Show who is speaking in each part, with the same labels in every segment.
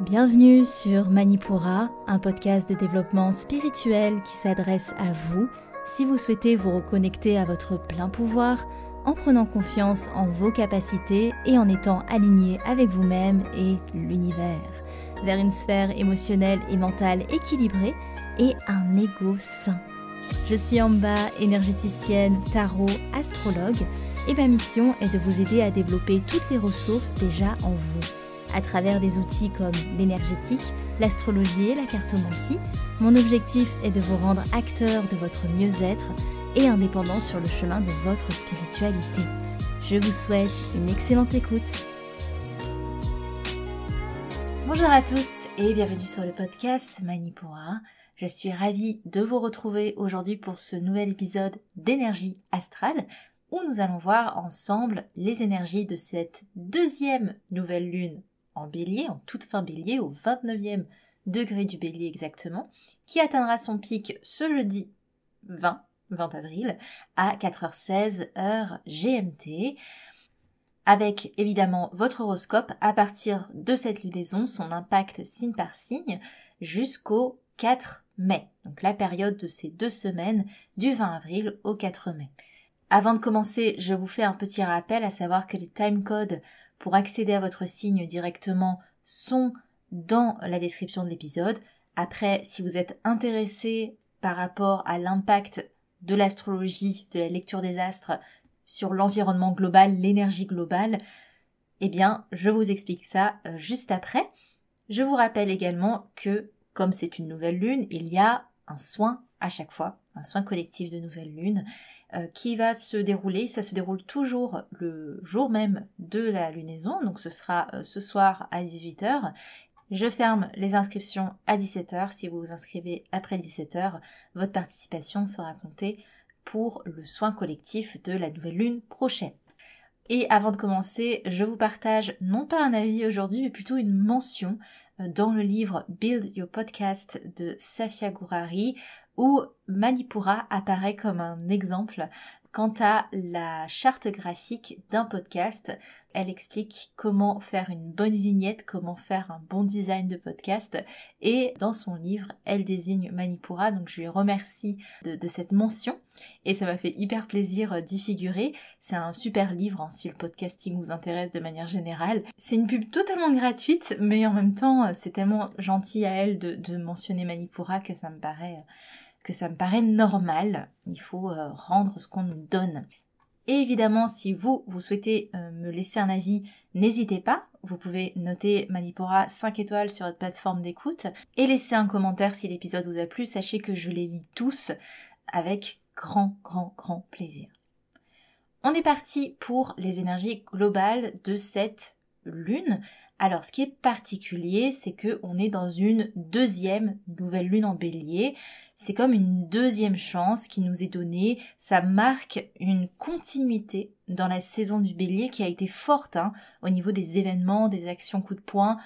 Speaker 1: Bienvenue sur Manipura, un podcast de développement spirituel qui s'adresse à vous si vous souhaitez vous reconnecter à votre plein pouvoir en prenant confiance en vos capacités et en étant aligné avec vous-même et l'univers, vers une sphère émotionnelle et mentale équilibrée et un ego sain. Je suis Amba, énergéticienne, tarot, astrologue et ma mission est de vous aider à développer toutes les ressources déjà en vous. À travers des outils comme l'énergétique, l'astrologie et la cartomancie, mon objectif est de vous rendre acteur de votre mieux-être et indépendant sur le chemin de votre spiritualité. Je vous souhaite une excellente écoute. Bonjour à tous et bienvenue sur le podcast Manipura. Je suis ravie de vous retrouver aujourd'hui pour ce nouvel épisode d'énergie astrale où nous allons voir ensemble les énergies de cette deuxième nouvelle lune en bélier, en toute fin bélier, au 29e degré du bélier exactement, qui atteindra son pic ce jeudi 20 avril à 4h16 heure GMT, avec évidemment votre horoscope à partir de cette lunaison, son impact signe par signe, jusqu'au 4 mai, donc la période de ces 2 semaines du 20 avril au 4 mai. Avant de commencer, je vous fais un petit rappel, à savoir que les timecodes pour accéder à votre signe directement sont dans la description de l'épisode. Après, si vous êtes intéressé par rapport à l'impact de l'astrologie, de la lecture des astres sur l'environnement global, l'énergie globale, eh bien, je vous explique ça juste après. Je vous rappelle également que, comme c'est une nouvelle lune, il y a un soin à chaque fois, un soin collectif de nouvelle lune, qui va se dérouler, ça se déroule toujours le jour même de la lunaison, donc ce sera ce soir à 18h. Je ferme les inscriptions à 17h, si vous vous inscrivez après 17h, votre participation sera comptée pour le soin collectif de la nouvelle lune prochaine. Et avant de commencer, je vous partage non pas un avis aujourd'hui, mais plutôt une mention dans le livre Build Your Podcast de Safia Gourari, où Manipura apparaît comme un exemple quant à la charte graphique d'un podcast. Elle explique comment faire une bonne vignette, comment faire un bon design de podcast, et dans son livre, elle désigne Manipura, donc je lui remercie de cette mention, et ça m'a fait hyper plaisir d'y figurer. C'est un super livre si le podcasting vous intéresse de manière générale. C'est une pub totalement gratuite, mais en même temps, c'est tellement gentil à elle de mentionner Manipura que ça me paraît normal. Il faut rendre ce qu'on nous donne. Et évidemment, si vous souhaitez me laisser un avis, n'hésitez pas. Vous pouvez noter Manipura 5 étoiles sur votre plateforme d'écoute et laisser un commentaire si l'épisode vous a plu. Sachez que je les lis tous avec grand plaisir. On est parti pour les énergies globales de cette lune. Alors, ce qui est particulier, c'est que on est dans une deuxième nouvelle lune en bélier. C'est comme une deuxième chance qui nous est donnée. Ça marque une continuité dans la saison du bélier qui a été forte au niveau des événements, des actions coup de poing.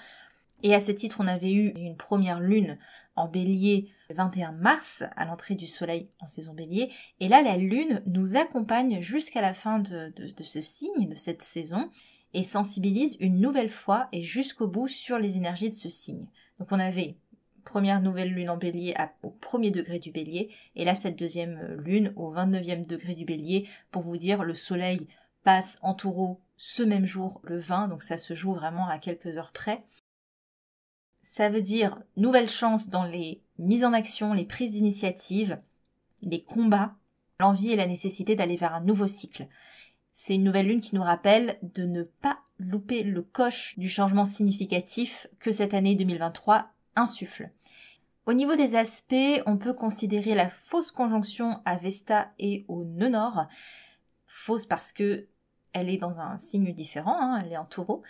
Speaker 1: Et à ce titre, on avait eu une première lune en bélier le 21 mars, à l'entrée du soleil en saison bélier. Et là, la lune nous accompagne jusqu'à la fin de ce signe, de cette saison, et sensibilise une nouvelle fois et jusqu'au bout sur les énergies de ce signe. Donc on avait première nouvelle lune en bélier au premier degré du bélier, et là cette deuxième lune au 29e degré du bélier. Pour vous dire, le soleil passe en taureau ce même jour, le 20, donc ça se joue vraiment à quelques heures près. Ça veut dire nouvelle chance dans les mises en action, les prises d'initiative, les combats, l'envie et la nécessité d'aller vers un nouveau cycle. C'est une nouvelle lune qui nous rappelle de ne pas louper le coche du changement significatif que cette année 2023 insuffle. Au niveau des aspects, on peut considérer la fausse conjonction à Vesta et au nœud nord. Fausse parce que elle est dans un signe différent, elle est en taureau.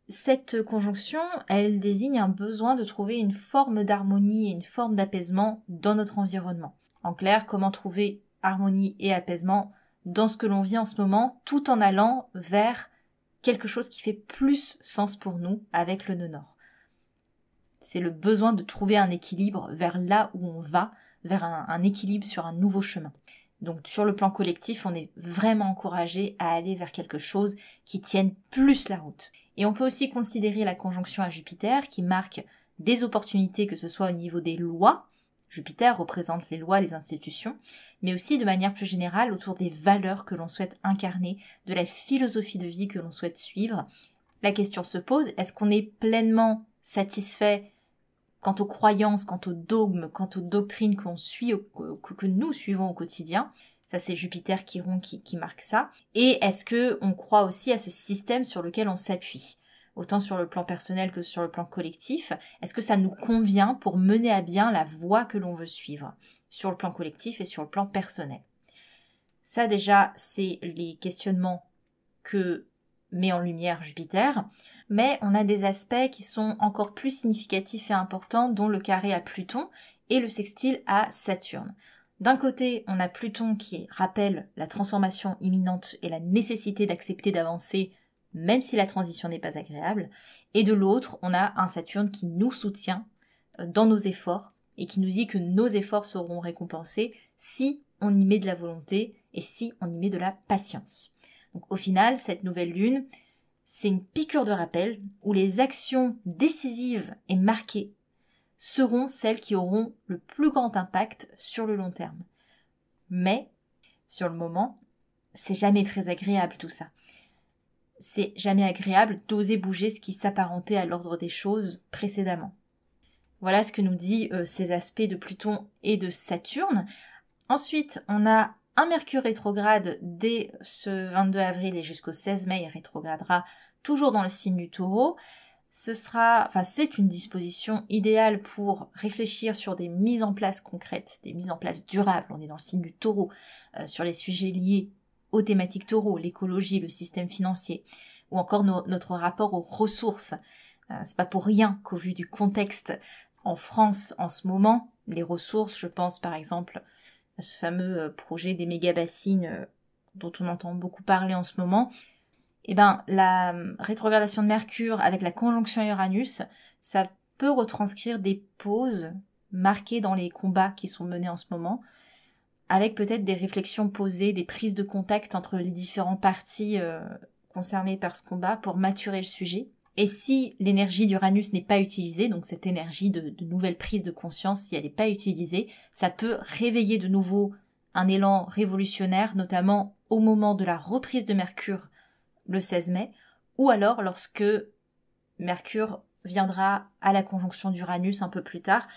Speaker 1: Cette conjonction, elle désigne un besoin de trouver une forme d'harmonie et une forme d'apaisement dans notre environnement. En clair, comment trouver harmonie et apaisement dans ce que l'on vit en ce moment, tout en allant vers quelque chose qui fait plus sens pour nous avec le nœud nord. C'est le besoin de trouver un équilibre vers là où on va, vers un équilibre sur un nouveau chemin. Donc sur le plan collectif, on est vraiment encouragé à aller vers quelque chose qui tienne plus la route. Et on peut aussi considérer la conjonction à Jupiter qui marque des opportunités, que ce soit au niveau des lois. Jupiter représente les lois, les institutions, mais aussi de manière plus générale autour des valeurs que l'on souhaite incarner, de la philosophie de vie que l'on souhaite suivre. La question se pose, est-ce qu'on est pleinement satisfait quant aux croyances, quant aux dogmes, quant aux doctrines qu'on suit, que nous suivons au quotidien? Ça, c'est Jupiter Chiron qui marque ça. Et est-ce que on croit aussi à ce système sur lequel on s'appuie? Autant sur le plan personnel que sur le plan collectif, est-ce que ça nous convient pour mener à bien la voie que l'on veut suivre, sur le plan collectif et sur le plan personnel? Ça déjà, c'est les questionnements que met en lumière Jupiter, mais on a des aspects qui sont encore plus significatifs et importants, dont le carré à Pluton et le sextile à Saturne. D'un côté, on a Pluton qui rappelle la transformation imminente et la nécessité d'accepter d'avancer même si la transition n'est pas agréable, et de l'autre, on a un Saturne qui nous soutient dans nos efforts et qui nous dit que nos efforts seront récompensés si on y met de la volonté et si on y met de la patience. Donc au final, cette nouvelle lune, c'est une piqûre de rappel où les actions décisives et marquées seront celles qui auront le plus grand impact sur le long terme. Mais, sur le moment, c'est jamais très agréable tout ça. C'est jamais agréable d'oser bouger ce qui s'apparentait à l'ordre des choses précédemment. Voilà ce que nous dit ces aspects de Pluton et de Saturne. Ensuite, on a un Mercure rétrograde dès ce 22 avril et jusqu'au 16 mai, il rétrogradera toujours dans le signe du Taureau. C'est une disposition idéale pour réfléchir sur des mises en place concrètes, des mises en place durables. On est dans le signe du Taureau, sur les sujets liés aux thématiques taureaux, l'écologie, le système financier, ou encore notre rapport aux ressources. C'est pas pour rien qu'au vu du contexte en France en ce moment, les ressources, je pense par exemple à ce fameux projet des méga-bassines dont on entend beaucoup parler en ce moment, la rétrogradation de Mercure avec la conjonction Uranus, ça peut retranscrire des pauses marquées dans les combats qui sont menés en ce moment, avec peut-être des réflexions posées, des prises de contact entre les différents partis concernés par ce combat pour maturer le sujet. Et si l'énergie d'Uranus n'est pas utilisée, donc cette énergie de nouvelle prise de conscience, si elle n'est pas utilisée, ça peut réveiller de nouveau un élan révolutionnaire, notamment au moment de la reprise de Mercure le 16 mai, ou alors lorsque Mercure viendra à la conjonction d'Uranus un peu plus tard.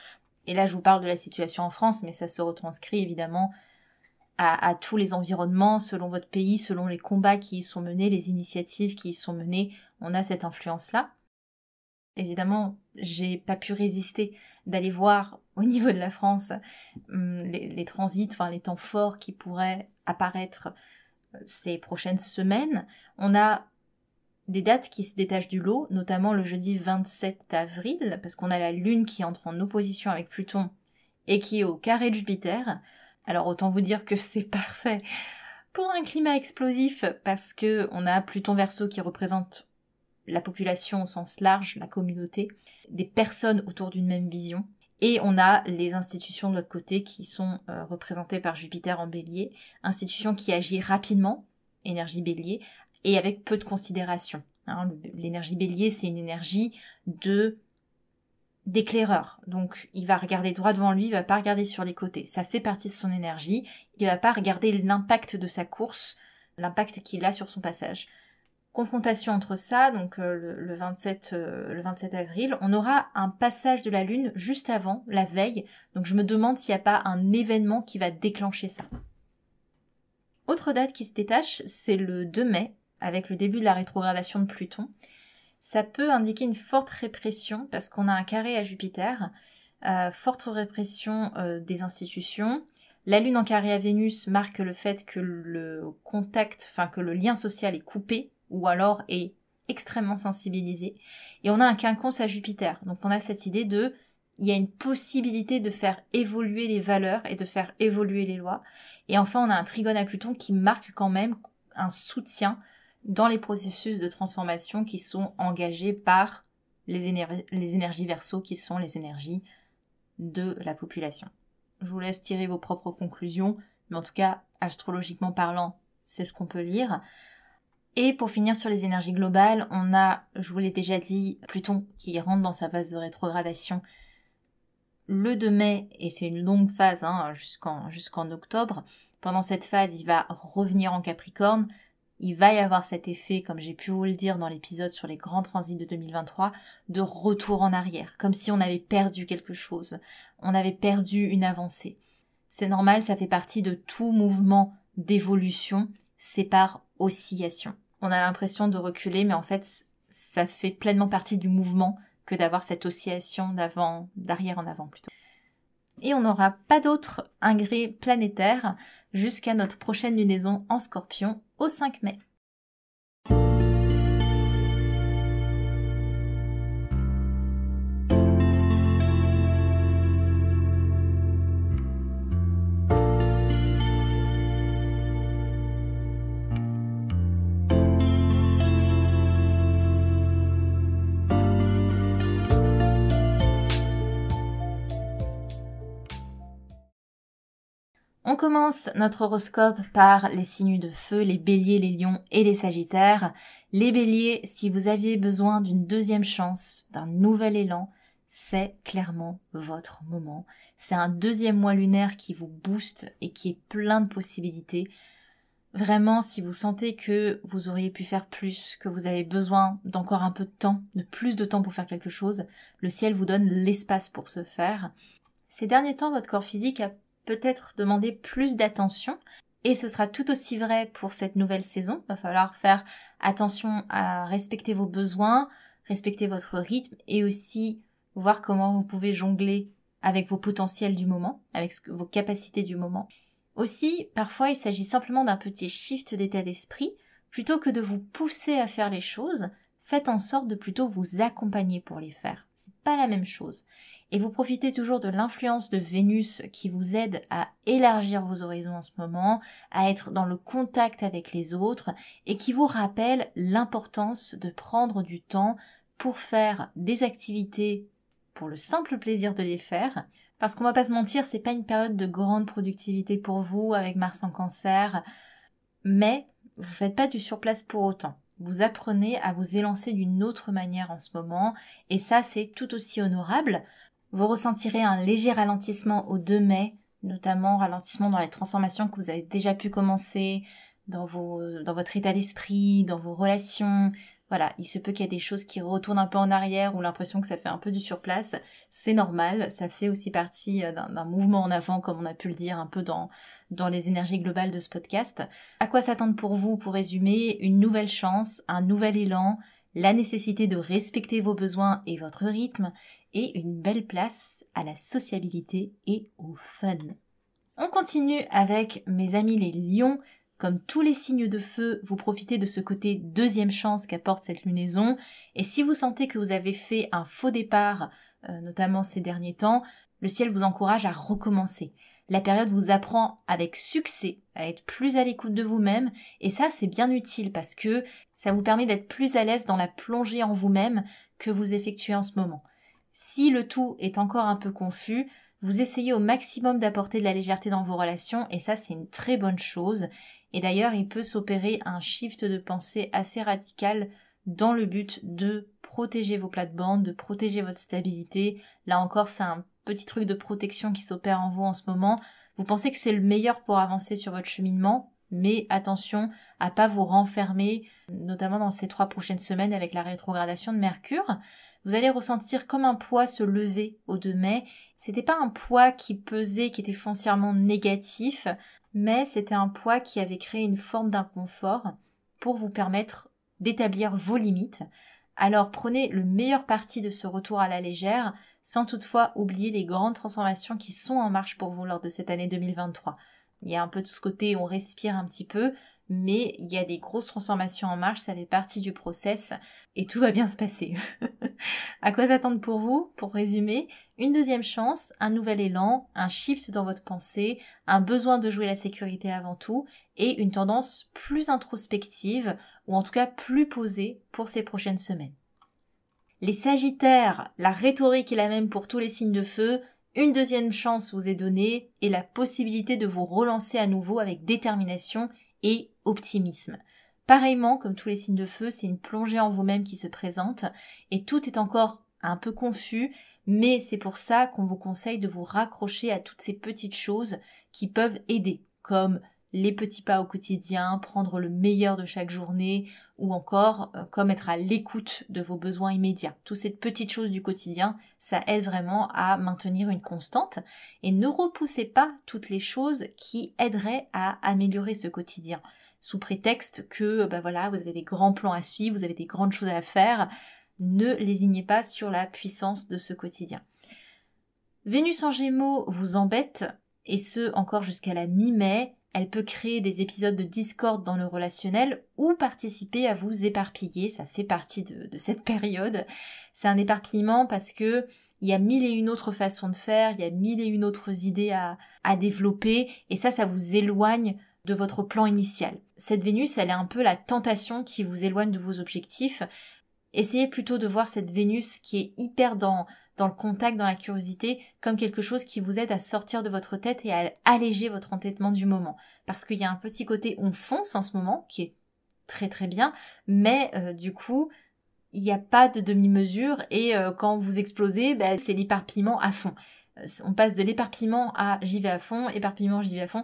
Speaker 1: Et là, je vous parle de la situation en France, mais ça se retranscrit évidemment à tous les environnements, selon votre pays, selon les combats qui y sont menés, les initiatives qui y sont menées, on a cette influence-là. Évidemment, j'ai pas pu résister d'aller voir au niveau de la France les transits, les temps forts qui pourraient apparaître ces prochaines semaines. On a des dates qui se détachent du lot, notamment le jeudi 27 avril, parce qu'on a la Lune qui entre en opposition avec Pluton et qui est au carré de Jupiter. Alors autant vous dire que c'est parfait pour un climat explosif, parce que on a Pluton Verseau qui représente la population au sens large, la communauté, des personnes autour d'une même vision. Et on a les institutions de l'autre côté qui sont représentées par Jupiter en Bélier, institution qui agit rapidement, énergie Bélier, et avec peu de considération. L'énergie Bélier, c'est une énergie d'éclaireur. Donc, il va regarder droit devant lui, il va pas regarder sur les côtés. Ça fait partie de son énergie. Il va pas regarder l'impact de sa course, l'impact qu'il a sur son passage. Confrontation entre ça, donc le 27 avril, on aura un passage de la Lune juste avant, la veille. Donc, je me demande s'il n'y a pas un événement qui va déclencher ça. Autre date qui se détache, c'est le 2 mai, avec le début de la rétrogradation de Pluton. Ça peut indiquer une forte répression, parce qu'on a un carré à Jupiter, forte répression des institutions. La Lune en carré à Vénus marque le fait que le lien social est coupé, ou alors est extrêmement sensibilisé. Et on a un quinconce à Jupiter, donc on a cette idée il y a une possibilité de faire évoluer les valeurs et de faire évoluer les lois. Et enfin, on a un trigone à Pluton qui marque quand même un soutien dans les processus de transformation qui sont engagés par les énergies Verseau, qui sont les énergies de la population. Je vous laisse tirer vos propres conclusions, mais en tout cas, astrologiquement parlant, c'est ce qu'on peut lire. Et pour finir sur les énergies globales, on a, je vous l'ai déjà dit, Pluton qui rentre dans sa phase de rétrogradation le 2 mai, et c'est une longue phase jusqu'en octobre. Pendant cette phase, il va revenir en Capricorne. Il va y avoir cet effet, comme j'ai pu vous le dire dans l'épisode sur les grands transits de 2023, de retour en arrière, comme si on avait perdu quelque chose, on avait perdu une avancée. C'est normal, ça fait partie de tout mouvement d'évolution, c'est par oscillation. On a l'impression de reculer, mais en fait, ça fait pleinement partie du mouvement que d'avoir cette oscillation d'arrière en avant plutôt. Et on n'aura pas d'autres ingrès planétaires jusqu'à notre prochaine lunaison en Scorpion au 5 mai. On commence notre horoscope par les signes de feu, les béliers, les lions et les sagittaires. Les béliers, si vous aviez besoin d'une deuxième chance, d'un nouvel élan, c'est clairement votre moment. C'est un deuxième mois lunaire qui vous booste et qui est plein de possibilités. Vraiment, si vous sentez que vous auriez pu faire plus, que vous avez besoin d'encore un peu de temps, de plus de temps pour faire quelque chose, le ciel vous donne l'espace pour ce faire. Ces derniers temps, votre corps physique a peut-être demander plus d'attention et ce sera tout aussi vrai pour cette nouvelle saison. Il va falloir faire attention à respecter vos besoins, respecter votre rythme et aussi voir comment vous pouvez jongler avec vos potentiels du moment, avec vos capacités du moment. Aussi, parfois il s'agit simplement d'un petit shift d'état d'esprit. Plutôt que de vous pousser à faire les choses, faites en sorte de plutôt vous accompagner pour les faire. C'est pas la même chose. Et vous profitez toujours de l'influence de Vénus qui vous aide à élargir vos horizons en ce moment, à être dans le contact avec les autres et qui vous rappelle l'importance de prendre du temps pour faire des activités pour le simple plaisir de les faire. Parce qu'on va pas se mentir, c'est pas une période de grande productivité pour vous avec Mars en Cancer, mais vous faites pas du surplace pour autant. Vous apprenez à vous élancer d'une autre manière en ce moment et ça c'est tout aussi honorable. Vous ressentirez un léger ralentissement au 2 mai, notamment ralentissement dans les transformations que vous avez déjà pu commencer, dans votre état d'esprit, dans vos relations. Voilà, il se peut qu'il y ait des choses qui retournent un peu en arrière ou l'impression que ça fait un peu du surplace. C'est normal, ça fait aussi partie d'un mouvement en avant, comme on a pu le dire un peu dans les énergies globales de ce podcast. À quoi s'attendre pour vous, pour résumer? Une nouvelle chance, un nouvel élan, la nécessité de respecter vos besoins et votre rythme, et une belle place à la sociabilité et au fun. On continue avec mes amis les lions. Comme tous les signes de feu, vous profitez de ce côté deuxième chance qu'apporte cette lunaison. Et si vous sentez que vous avez fait un faux départ, notamment ces derniers temps, le ciel vous encourage à recommencer. La période vous apprend avec succès à être plus à l'écoute de vous-même et ça c'est bien utile parce que ça vous permet d'être plus à l'aise dans la plongée en vous-même que vous effectuez en ce moment. Si le tout est encore un peu confus, vous essayez au maximum d'apporter de la légèreté dans vos relations et ça c'est une très bonne chose. Et d'ailleurs il peut s'opérer un shift de pensée assez radical dans le but de protéger vos plates-bandes, de protéger votre stabilité. Là encore c'est un petit truc de protection qui s'opère en vous en ce moment. Vous pensez que c'est le meilleur pour avancer sur votre cheminement, mais attention à pas vous renfermer, notamment dans ces 3 prochaines semaines avec la rétrogradation de Mercure. Vous allez ressentir comme un poids se lever au 2 mai. C'était pas un poids qui pesait, qui était foncièrement négatif, mais c'était un poids qui avait créé une forme d'inconfort pour vous permettre d'établir vos limites. Alors prenez le meilleur parti de ce retour à la légère, sans toutefois oublier les grandes transformations qui sont en marche pour vous lors de cette année 2023. Il y a un peu de ce côté, on respire un petit peu, mais il y a des grosses transformations en marche, ça fait partie du process et tout va bien se passer. À quoi s'attendre pour vous? Pour résumer, une deuxième chance, un nouvel élan, un shift dans votre pensée, un besoin de jouer la sécurité avant tout et une tendance plus introspective ou en tout cas plus posée pour ces prochaines semaines. Les Sagittaires, la rhétorique est la même pour tous les signes de feu, Une deuxième chance vous est donnée et la possibilité de vous relancer à nouveau avec détermination et optimisme. Pareillement, comme tous les signes de feu, c'est une plongée en vous-même qui se présente et tout est encore un peu confus, mais c'est pour ça qu'on vous conseille de vous raccrocher à toutes ces petites choses qui peuvent aider, comme les petits pas au quotidien, prendre le meilleur de chaque journée, ou encore comme être à l'écoute de vos besoins immédiats. Toutes ces petites choses du quotidien, ça aide vraiment à maintenir une constante, et ne repoussez pas toutes les choses qui aideraient à améliorer ce quotidien, sous prétexte que vous avez des grands plans à suivre, vous avez des grandes choses à faire. Ne lésignez pas sur la puissance de ce quotidien. Vénus en Gémeaux vous embête, et ce encore jusqu'à la mi-mai. Elle peut créer des épisodes de discorde dans le relationnel ou participer à vous éparpiller, ça fait partie de cette période. C'est un éparpillement parce que il y a mille et une autres façons de faire, il y a mille et une autres idées à développer, et ça vous éloigne de votre plan initial. Cette Vénus, elle est un peu la tentation qui vous éloigne de vos objectifs. Essayez plutôt de voir cette Vénus qui est hyper dans le contact, dans la curiosité, comme quelque chose qui vous aide à sortir de votre tête et à alléger votre entêtement du moment. Parce qu'il y a un petit côté on fonce en ce moment, qui est très très bien, mais du coup, il n'y a pas de demi-mesure et quand vous explosez, c'est l'éparpillement à fond. On passe de l'éparpillement à j'y vais à fond, éparpillement, j'y vais à fond.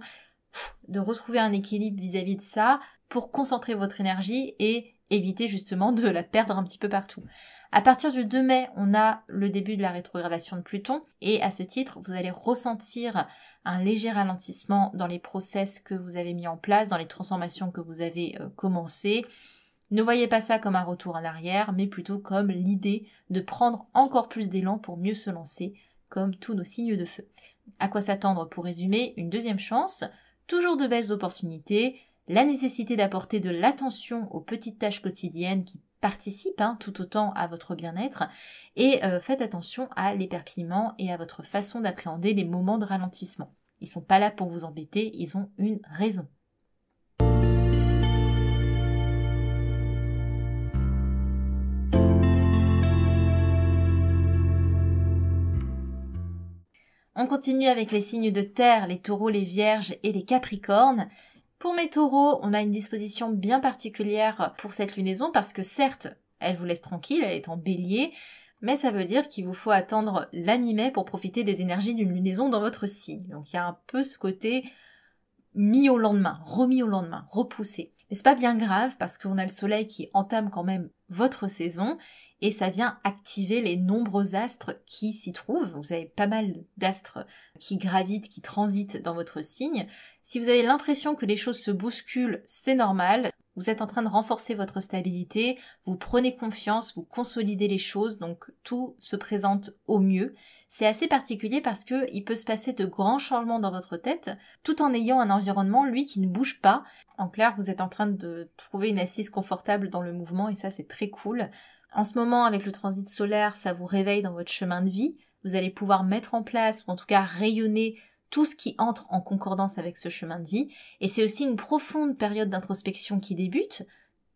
Speaker 1: De retrouver un équilibre vis-à-vis de ça pour concentrer votre énergie et éviter justement de la perdre un petit peu partout. À partir du 2 mai, on a le début de la rétrogradation de Pluton et à ce titre, vous allez ressentir un léger ralentissement dans les process que vous avez mis en place, dans les transformations que vous avez commencées. Ne voyez pas ça comme un retour en arrière, mais plutôt comme l'idée de prendre encore plus d'élan pour mieux se lancer, comme tous nos signes de feu. À quoi s'attendre pour résumer? Une deuxième chance, toujours de belles opportunités, la nécessité d'apporter de l'attention aux petites tâches quotidiennes qui participent tout autant à votre bien-être et faites attention à l'éparpillement et à votre façon d'appréhender les moments de ralentissement. Ils sont pas là pour vous embêter, ils ont une raison. On continue avec les signes de terre, les taureaux, les vierges et les capricornes. Pour mes taureaux, on a une disposition bien particulière pour cette lunaison parce que certes, elle vous laisse tranquille, elle est en bélier, mais ça veut dire qu'il vous faut attendre la mi-mai pour profiter des énergies d'une lunaison dans votre signe. Donc il y a un peu ce côté mis au lendemain, remis au lendemain, repoussé. Mais c'est pas bien grave parce qu'on a le soleil qui entame quand même votre saison et ça vient activer les nombreux astres qui s'y trouvent. Vous avez pas mal d'astres qui gravitent, qui transitent dans votre signe. Si vous avez l'impression que les choses se bousculent, c'est normal. Vous êtes en train de renforcer votre stabilité, vous prenez confiance, vous consolidez les choses, donc tout se présente au mieux. C'est assez particulier parce que il peut se passer de grands changements dans votre tête, tout en ayant un environnement, lui, qui ne bouge pas. En clair, vous êtes en train de trouver une assise confortable dans le mouvement et ça, c'est très cool. En ce moment, avec le transit solaire, ça vous réveille dans votre chemin de vie. Vous allez pouvoir mettre en place, ou en tout cas rayonner, tout ce qui entre en concordance avec ce chemin de vie. Et c'est aussi une profonde période d'introspection qui débute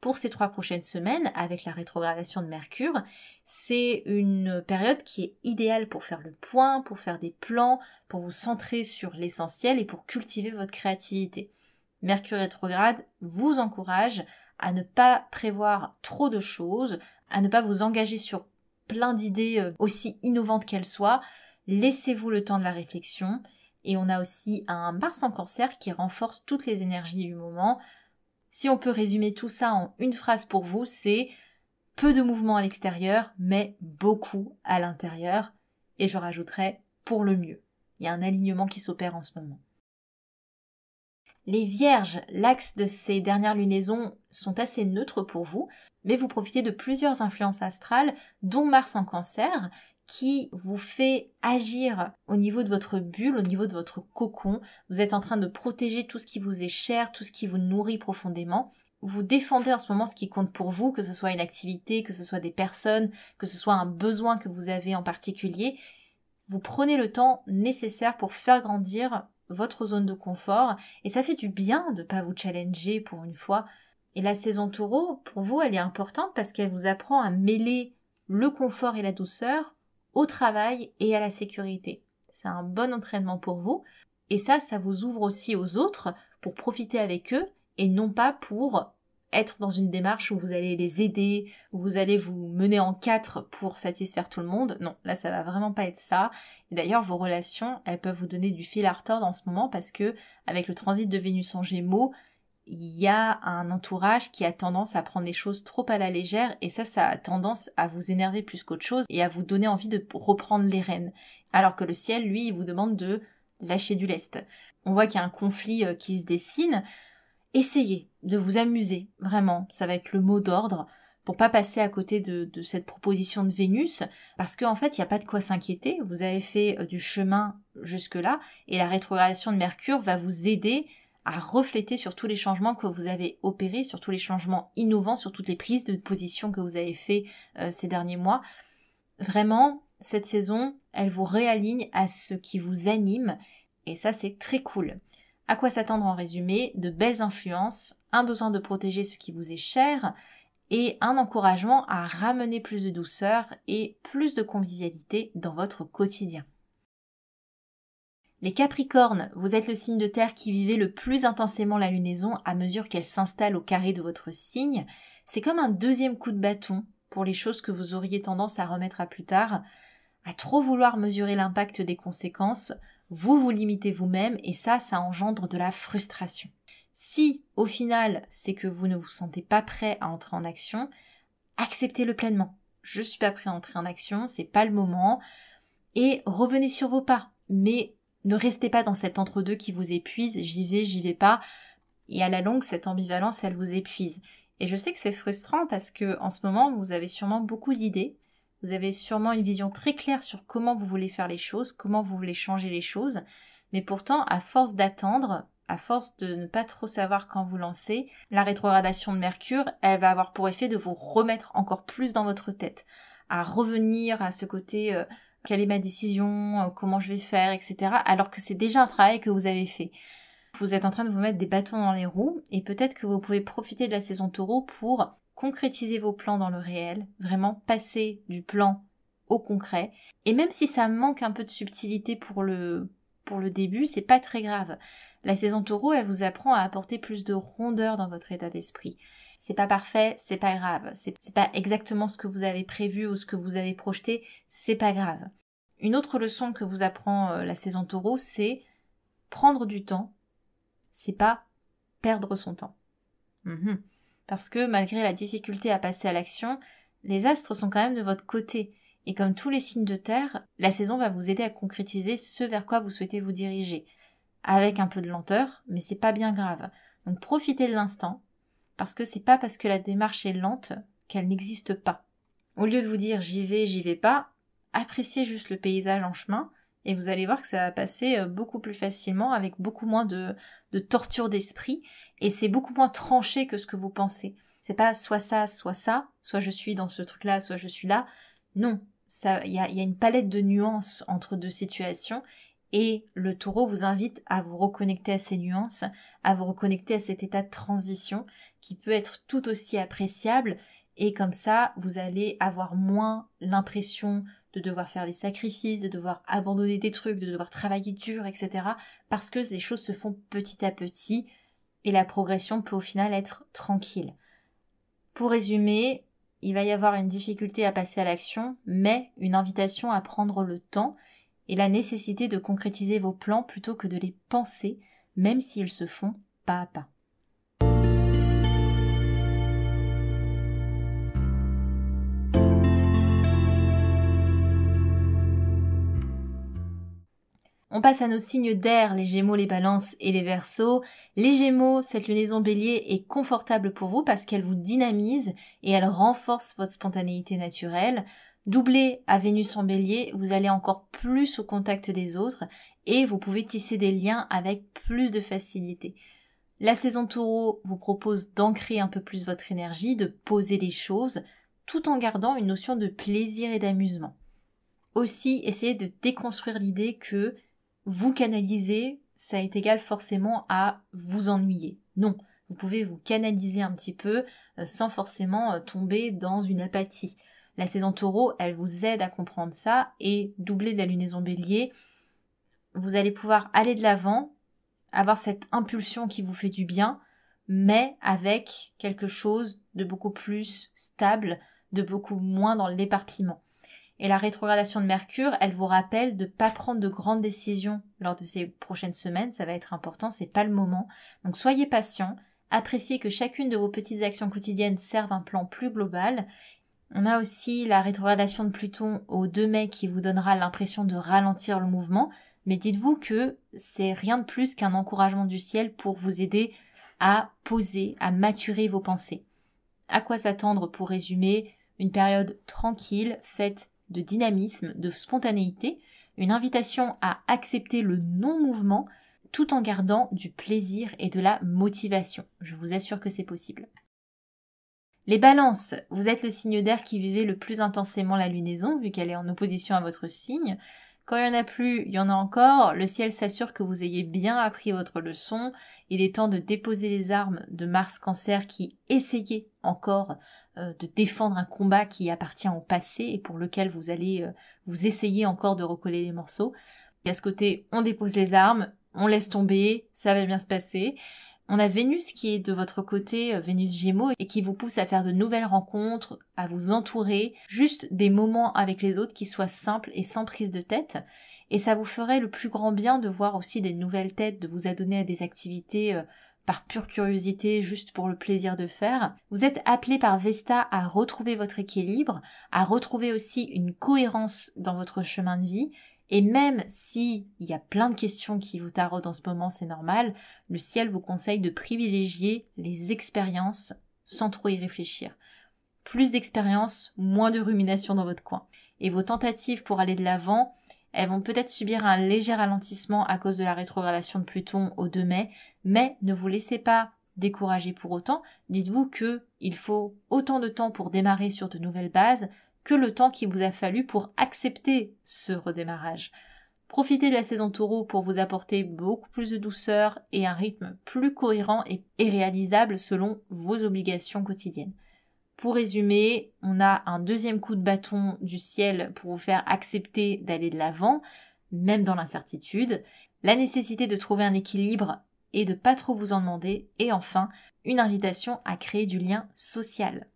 Speaker 1: pour ces 3 prochaines semaines avec la rétrogradation de Mercure. C'est une période qui est idéale pour faire le point, pour faire des plans, pour vous centrer sur l'essentiel et pour cultiver votre créativité. Mercure rétrograde vous encourage à ne pas prévoir trop de choses, à ne pas vous engager sur plein d'idées aussi innovantes qu'elles soient. Laissez-vous le temps de la réflexion. Et on a aussi un Mars en Cancer qui renforce toutes les énergies du moment. Si on peut résumer tout ça en une phrase pour vous, c'est peu de mouvement à l'extérieur, mais beaucoup à l'intérieur. Et je rajouterai pour le mieux. Il y a un alignement qui s'opère en ce moment. Les Vierges, l'axe de ces dernières lunaisons sont assez neutres pour vous, mais vous profitez de plusieurs influences astrales, dont Mars en Cancer, qui vous fait agir au niveau de votre bulle, au niveau de votre cocon. Vous êtes en train de protéger tout ce qui vous est cher, tout ce qui vous nourrit profondément. Vous défendez en ce moment ce qui compte pour vous, que ce soit une activité, que ce soit des personnes, que ce soit un besoin que vous avez en particulier. Vous prenez le temps nécessaire pour faire grandir votre zone de confort et ça fait du bien de pas vous challenger pour une fois. Et la saison taureau, pour vous, elle est importante parce qu'elle vous apprend à mêler le confort et la douceur au travail et à la sécurité. c'est un bon entraînement pour vous. Et ça vous ouvre aussi aux autres pour profiter avec eux et non pas pour être dans une démarche où vous allez les aider, où vous allez vous mener en quatre pour satisfaire tout le monde. Non, là ça va vraiment pas être ça. Et d'ailleurs vos relations, elles peuvent vous donner du fil à retordre en ce moment parce que avec le transit de Vénus en Gémeaux, il y a un entourage qui a tendance à prendre les choses trop à la légère et ça a tendance à vous énerver plus qu'autre chose et à vous donner envie de reprendre les rênes. Alors que le ciel, lui, il vous demande de lâcher du lest. On voit qu'il y a un conflit qui se dessine. Essayez de vous amuser, vraiment, ça va être le mot d'ordre, pour pas passer à côté de cette proposition de Vénus, parce qu'en fait, il n'y a pas de quoi s'inquiéter, vous avez fait du chemin jusque-là, et la rétrogradation de Mercure va vous aider à refléter sur tous les changements que vous avez opérés, sur tous les changements innovants, sur toutes les prises de position que vous avez fait ces derniers mois. Vraiment, cette saison, elle vous réaligne à ce qui vous anime, et ça c'est très cool. À quoi s'attendre en résumé? De belles influences, un besoin de protéger ce qui vous est cher, et un encouragement à ramener plus de douceur et plus de convivialité dans votre quotidien. Les Capricornes, vous êtes le signe de terre qui vivait le plus intensément la lunaison à mesure qu'elle s'installe au carré de votre signe. C'est comme un deuxième coup de bâton pour les choses que vous auriez tendance à remettre à plus tard. À trop vouloir mesurer l'impact des conséquences, vous vous limitez vous-même et ça engendre de la frustration. Si, au final, c'est que vous ne vous sentez pas prêt à entrer en action, acceptez-le pleinement. Je suis pas prêt à entrer en action, c'est pas le moment. Et revenez sur vos pas. Mais ne restez pas dans cet entre-deux qui vous épuise, j'y vais pas. Et à la longue, cette ambivalence, elle vous épuise. Et je sais que c'est frustrant parce que en ce moment, vous avez sûrement beaucoup d'idées. Vous avez sûrement une vision très claire sur comment vous voulez faire les choses, comment vous voulez changer les choses. Mais pourtant, à force d'attendre, à force de ne pas trop savoir quand vous lancer, la rétrogradation de Mercure, elle va avoir pour effet de vous remettre encore plus dans votre tête, à revenir à ce côté quelle est ma décision, comment je vais faire, etc. Alors que c'est déjà un travail que vous avez fait. Vous êtes en train de vous mettre des bâtons dans les roues et peut-être que vous pouvez profiter de la saison Taureau pour concrétiser vos plans dans le réel, vraiment passer du plan au concret. Et même si ça manque un peu de subtilité pour le début, c'est pas très grave. La saison Taureau, elle vous apprend à apporter plus de rondeur dans votre état d'esprit. C'est pas parfait, c'est pas grave. C'est pas exactement ce que vous avez prévu ou ce que vous avez projeté, c'est pas grave. Une autre leçon que vous apprend la saison Taureau, c'est prendre du temps, c'est pas perdre son temps. Parce que malgré la difficulté à passer à l'action, les astres sont quand même de votre côté. Et comme tous les signes de terre, la saison va vous aider à concrétiser ce vers quoi vous souhaitez vous diriger. Avec un peu de lenteur, mais c'est pas bien grave. Donc profitez de l'instant, parce que c'est pas parce que la démarche est lente qu'elle n'existe pas. Au lieu de vous dire j'y vais pas, appréciez juste le paysage en chemin, et vous allez voir que ça va passer beaucoup plus facilement, avec beaucoup moins de torture d'esprit, et c'est beaucoup moins tranché que ce que vous pensez. C'est pas soit ça, soit je suis dans ce truc-là, soit je suis là. Non, il y a une palette de nuances entre deux situations, et le Taureau vous invite à vous reconnecter à ces nuances, à vous reconnecter à cet état de transition qui peut être tout aussi appréciable, et comme ça, vous allez avoir moins l'impression de devoir faire des sacrifices, de devoir abandonner des trucs, de devoir travailler dur, etc. Parce que les choses se font petit à petit et la progression peut au final être tranquille. Pour résumer, il va y avoir une difficulté à passer à l'action, mais une invitation à prendre le temps et la nécessité de concrétiser vos plans plutôt que de les penser, même s'ils se font pas à pas. On passe à nos signes d'air, les Gémeaux, les Balances et les Verseaux. Les Gémeaux, cette lunaison Bélier est confortable pour vous parce qu'elle vous dynamise et elle renforce votre spontanéité naturelle. Doublé à Vénus en Bélier, vous allez encore plus au contact des autres et vous pouvez tisser des liens avec plus de facilité. La saison Taureau vous propose d'ancrer un peu plus votre énergie, de poser les choses, tout en gardant une notion de plaisir et d'amusement. Aussi, essayez de déconstruire l'idée que vous canaliser, ça est égal forcément à vous ennuyer. Non, vous pouvez vous canaliser un petit peu sans forcément tomber dans une apathie. La saison Taureau, elle vous aide à comprendre ça et doublée de la lunaison Bélier, vous allez pouvoir aller de l'avant, avoir cette impulsion qui vous fait du bien, mais avec quelque chose de beaucoup plus stable, de beaucoup moins dans l'éparpillement. Et la rétrogradation de Mercure, elle vous rappelle de ne pas prendre de grandes décisions lors de ces prochaines semaines, ça va être important, c'est pas le moment. Donc soyez patient, appréciez que chacune de vos petites actions quotidiennes serve un plan plus global. On a aussi la rétrogradation de Pluton au 2 mai qui vous donnera l'impression de ralentir le mouvement, mais dites-vous que c'est rien de plus qu'un encouragement du ciel pour vous aider à poser, à maturer vos pensées. À quoi s'attendre pour résumer? Une période tranquille, faite de dynamisme, de spontanéité, une invitation à accepter le non-mouvement tout en gardant du plaisir et de la motivation. Je vous assure que c'est possible. Les balances, vous êtes le signe d'air qui vivait le plus intensément la lunaison, vu qu'elle est en opposition à votre signe. Quand il n'y en a plus, il y en a encore. Le ciel s'assure que vous ayez bien appris votre leçon. Il est temps de déposer les armes de Mars Cancer qui essayait encore de défendre un combat qui appartient au passé et pour lequel vous allez vous essayer encore de recoller les morceaux. Et à ce côté, on dépose les armes, on laisse tomber, ça va bien se passer. On a Vénus qui est de votre côté, Vénus Gémeaux, et qui vous pousse à faire de nouvelles rencontres, à vous entourer, juste des moments avec les autres qui soient simples et sans prise de tête. Et ça vous ferait le plus grand bien de voir aussi des nouvelles têtes, de vous adonner à des activités par pure curiosité, juste pour le plaisir de faire. Vous êtes appelé par Vesta à retrouver votre équilibre, à retrouver aussi une cohérence dans votre chemin de vie. Et même si il y a plein de questions qui vous taraudent en ce moment, c'est normal, le ciel vous conseille de privilégier les expériences sans trop y réfléchir. Plus d'expériences, moins de rumination dans votre coin. Et vos tentatives pour aller de l'avant, elles vont peut-être subir un léger ralentissement à cause de la rétrogradation de Pluton au 2 mai, mais ne vous laissez pas décourager pour autant. Dites-vous que il faut autant de temps pour démarrer sur de nouvelles bases que le temps qu'il vous a fallu pour accepter ce redémarrage. Profitez de la saison Taureau pour vous apporter beaucoup plus de douceur et un rythme plus cohérent et réalisable selon vos obligations quotidiennes. Pour résumer, on a un deuxième coup de bâton du ciel pour vous faire accepter d'aller de l'avant, même dans l'incertitude, la nécessité de trouver un équilibre et de pas trop vous en demander, et enfin, une invitation à créer du lien social.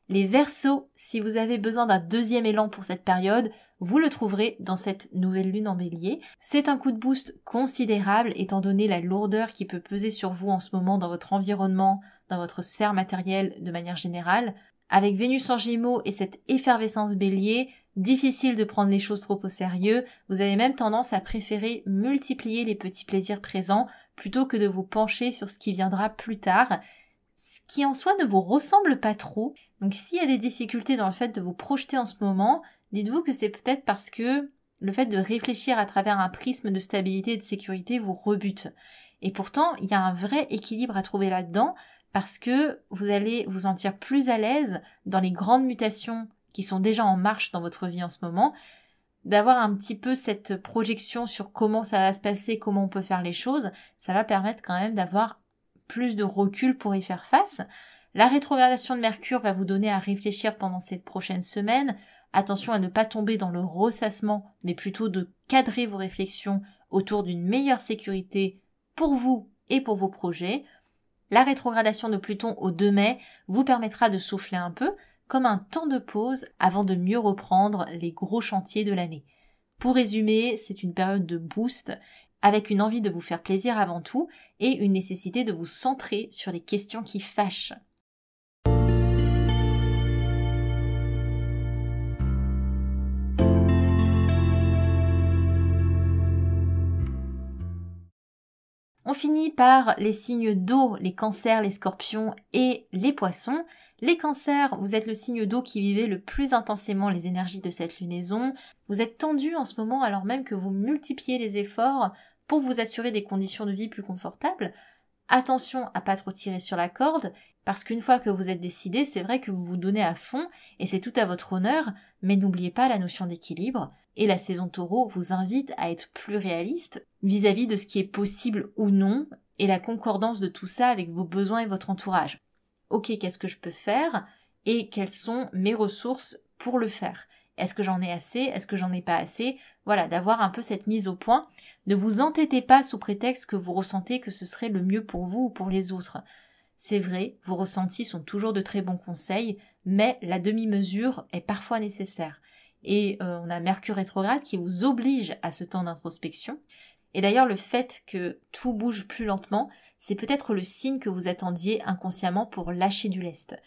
Speaker 1: Les Verseaux, si vous avez besoin d'un deuxième élan pour cette période, vous le trouverez dans cette nouvelle lune en Bélier. C'est un coup de boost considérable étant donné la lourdeur qui peut peser sur vous en ce moment dans votre environnement, dans votre sphère matérielle de manière générale. Avec Vénus en Gémeaux et cette effervescence Bélier, difficile de prendre les choses trop au sérieux, vous avez même tendance à préférer multiplier les petits plaisirs présents plutôt que de vous pencher sur ce qui viendra plus tard, ce qui en soi ne vous ressemble pas trop. Donc s'il y a des difficultés dans le fait de vous projeter en ce moment, dites-vous que c'est peut-être parce que le fait de réfléchir à travers un prisme de stabilité et de sécurité vous rebute. Et pourtant, il y a un vrai équilibre à trouver là-dedans parce que vous allez vous sentir plus à l'aise dans les grandes mutations qui sont déjà en marche dans votre vie en ce moment, d'avoir un petit peu cette projection sur comment ça va se passer, comment on peut faire les choses, ça va permettre quand même d'avoir plus de recul pour y faire face. La rétrogradation de Mercure va vous donner à réfléchir pendant cette prochaine semaine. Attention à ne pas tomber dans le ressassement, mais plutôt de cadrer vos réflexions autour d'une meilleure sécurité pour vous et pour vos projets. La rétrogradation de Pluton au 2 mai vous permettra de souffler un peu, comme un temps de pause avant de mieux reprendre les gros chantiers de l'année. Pour résumer, c'est une période de boost, avec une envie de vous faire plaisir avant tout et une nécessité de vous centrer sur les questions qui fâchent. On finit par les signes d'eau, les cancers, les scorpions et les poissons. Les cancers, vous êtes le signe d'eau qui vivait le plus intensément les énergies de cette lunaison. Vous êtes tendu en ce moment alors même que vous multipliez les efforts pour vous assurer des conditions de vie plus confortables. Attention à pas trop tirer sur la corde, parce qu'une fois que vous êtes décidé, c'est vrai que vous vous donnez à fond et c'est tout à votre honneur, mais n'oubliez pas la notion d'équilibre. Et la saison Taureau vous invite à être plus réaliste vis-à-vis de ce qui est possible ou non et la concordance de tout ça avec vos besoins et votre entourage. Ok, qu'est-ce que je peux faire et quelles sont mes ressources pour le faire? Est-ce que j'en ai assez? Est-ce que j'en ai pas assez? Voilà, d'avoir un peu cette mise au point. Ne vous entêtez pas sous prétexte que vous ressentez que ce serait le mieux pour vous ou pour les autres. C'est vrai, vos ressentis sont toujours de très bons conseils, mais la demi-mesure est parfois nécessaire. Et on a Mercure rétrograde qui vous oblige à ce temps d'introspection. Et d'ailleurs, le fait que tout bouge plus lentement, c'est peut-être le signe que vous attendiez inconsciemment pour lâcher du lest.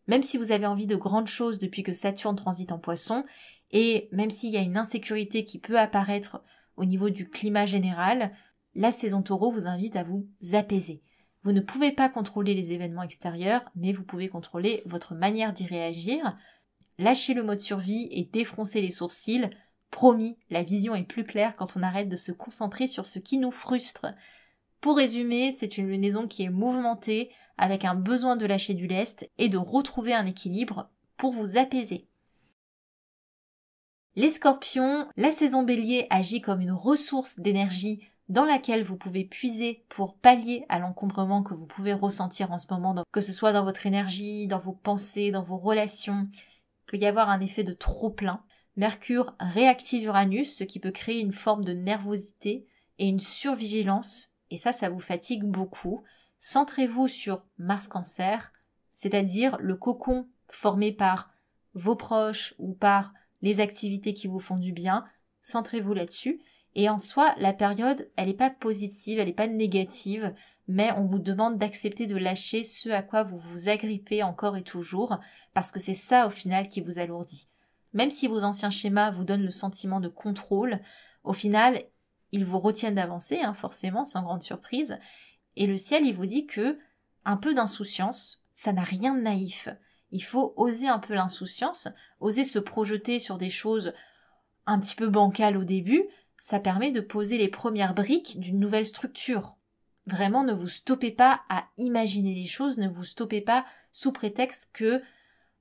Speaker 1: Même si vous avez envie de grandes choses depuis que Saturne transite en Poisson, et même s'il y a une insécurité qui peut apparaître au niveau du climat général, la saison Taureau vous invite à vous apaiser. Vous ne pouvez pas contrôler les événements extérieurs, mais vous pouvez contrôler votre manière d'y réagir. Lâchez le mode survie et défroncez les sourcils. Promis, la vision est plus claire quand on arrête de se concentrer sur ce qui nous frustre. Pour résumer, c'est une lunaison qui est mouvementée, avec un besoin de lâcher du lest et de retrouver un équilibre pour vous apaiser. Les Scorpions, la saison Bélier agit comme une ressource d'énergie dans laquelle vous pouvez puiser pour pallier à l'encombrement que vous pouvez ressentir en ce moment, que ce soit dans votre énergie, dans vos pensées, dans vos relations. Il peut y avoir un effet de trop-plein. Mercure réactive Uranus, ce qui peut créer une forme de nervosité et une survigilance, et ça vous fatigue beaucoup. Centrez-vous sur Mars-Cancer, c'est-à-dire le cocon formé par vos proches ou par les activités qui vous font du bien. Centrez-vous là-dessus. Et en soi, la période, elle n'est pas positive, elle n'est pas négative, mais on vous demande d'accepter de lâcher ce à quoi vous vous agrippez encore et toujours, parce que c'est ça au final qui vous alourdit. Même si vos anciens schémas vous donnent le sentiment de contrôle, au final, ils vous retiennent d'avancer, forcément, sans grande surprise. Et le ciel, il vous dit que un peu d'insouciance, ça n'a rien de naïf. Il faut oser un peu l'insouciance, oser se projeter sur des choses un petit peu bancales au début. Ça permet de poser les premières briques d'une nouvelle structure. Vraiment, ne vous stoppez pas à imaginer les choses, ne vous stoppez pas sous prétexte que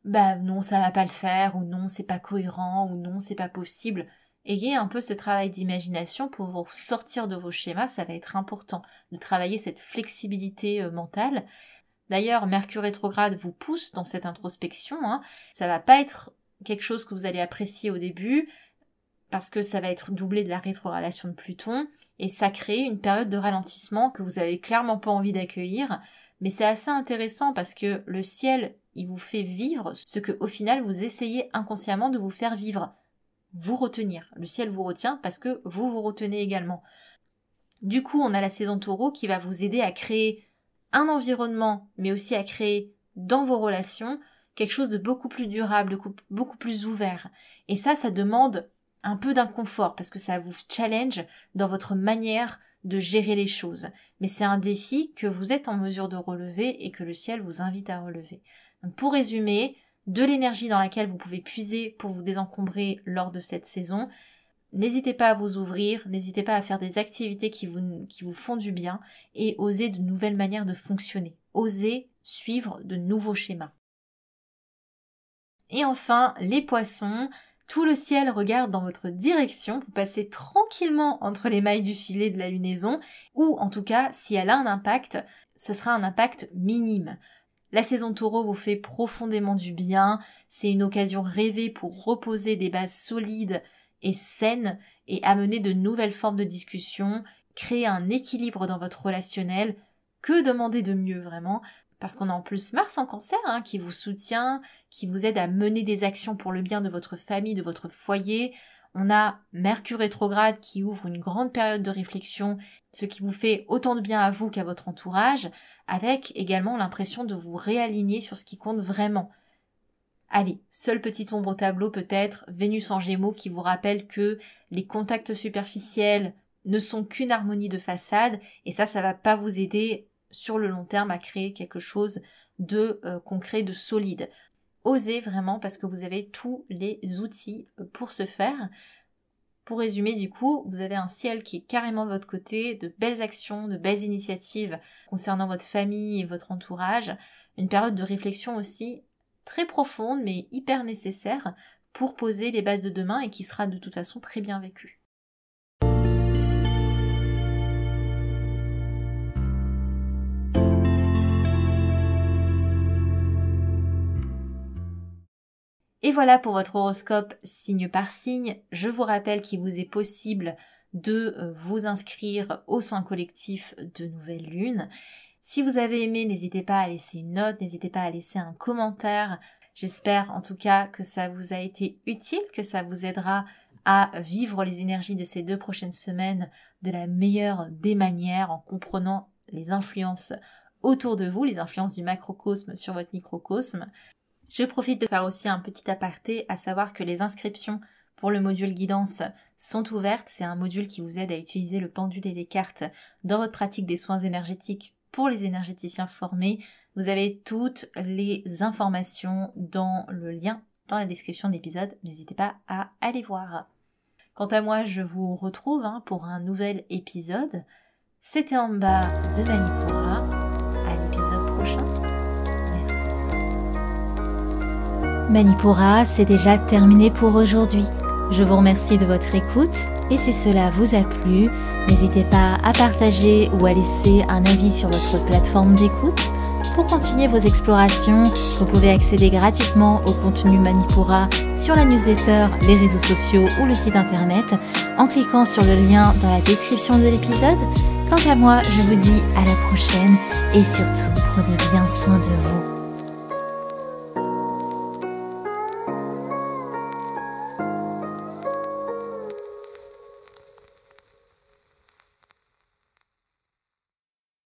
Speaker 1: non, ça va pas le faire, ou non, c'est pas cohérent, ou non, c'est pas possible. Ayez un peu ce travail d'imagination pour vous sortir de vos schémas, ça va être important de travailler cette flexibilité mentale. D'ailleurs, Mercure rétrograde vous pousse dans cette introspection, ça va pas être quelque chose que vous allez apprécier au début, parce que ça va être doublé de la rétrogradation de Pluton, et ça crée une période de ralentissement que vous avez clairement pas envie d'accueillir, mais c'est assez intéressant parce que le ciel, il vous fait vivre ce que au final vous essayez inconsciemment de vous faire vivre. Vous retenir. Le ciel vous retient parce que vous vous retenez également. Du coup, on a la saison Taureau qui va vous aider à créer un environnement, mais aussi à créer dans vos relations quelque chose de beaucoup plus durable, beaucoup plus ouvert. Et ça demande un peu d'inconfort parce que ça vous challenge dans votre manière de gérer les choses. Mais c'est un défi que vous êtes en mesure de relever et que le ciel vous invite à relever. Donc pour résumer, de l'énergie dans laquelle vous pouvez puiser pour vous désencombrer lors de cette saison. N'hésitez pas à vous ouvrir, n'hésitez pas à faire des activités qui vous font du bien et osez de nouvelles manières de fonctionner. Osez suivre de nouveaux schémas. Et enfin, les poissons, tout le ciel regarde dans votre direction pour passer tranquillement entre les mailles du filet de la lunaison, ou en tout cas, si elle a un impact, ce sera un impact minime. La saison Taureau vous fait profondément du bien, c'est une occasion rêvée pour reposer des bases solides et saines et amener de nouvelles formes de discussion, créer un équilibre dans votre relationnel. Que demander de mieux vraiment ? Parce qu'on a en plus Mars en Cancer qui vous soutient, qui vous aide à mener des actions pour le bien de votre famille, de votre foyer. On a Mercure rétrograde qui ouvre une grande période de réflexion, ce qui vous fait autant de bien à vous qu'à votre entourage, avec également l'impression de vous réaligner sur ce qui compte vraiment. Allez, seule petite ombre au tableau peut-être, Vénus en Gémeaux qui vous rappelle que les contacts superficiels ne sont qu'une harmonie de façade, et ça va pas vous aider sur le long terme à créer quelque chose de concret, de solide. Osez vraiment parce que vous avez tous les outils pour ce faire. Pour résumer du coup, vous avez un ciel qui est carrément de votre côté, de belles actions, de belles initiatives concernant votre famille et votre entourage, une période de réflexion aussi très profonde mais hyper nécessaire pour poser les bases de demain et qui sera de toute façon très bien vécue. Et voilà pour votre horoscope signe par signe. Je vous rappelle qu'il vous est possible de vous inscrire aux soins collectifs de nouvelle lune. Si vous avez aimé, n'hésitez pas à laisser une note, n'hésitez pas à laisser un commentaire. J'espère en tout cas que ça vous a été utile, que ça vous aidera à vivre les énergies de ces 2 prochaines semaines de la meilleure des manières en comprenant les influences autour de vous, les influences du macrocosme sur votre microcosme. Je profite de faire aussi un petit aparté, à savoir que les inscriptions pour le module guidance sont ouvertes. C'est un module qui vous aide à utiliser le pendule et les cartes dans votre pratique des soins énergétiques pour les énergéticiens formés. Vous avez toutes les informations dans le lien dans la description de l'épisode. N'hésitez pas à aller voir. Quant à moi, je vous retrouve pour un nouvel épisode. C'était en bas de Manipura. À l'épisode prochain. Merci. Manipura, c'est déjà terminé pour aujourd'hui. Je vous remercie de votre écoute et si cela vous a plu, n'hésitez pas à partager ou à laisser un avis sur votre plateforme d'écoute. Pour continuer vos explorations, vous pouvez accéder gratuitement au contenu Manipura sur la newsletter, les réseaux sociaux ou le site internet en cliquant sur le lien dans la description de l'épisode. Quant à moi, je vous dis à la prochaine et surtout, prenez bien soin de vous.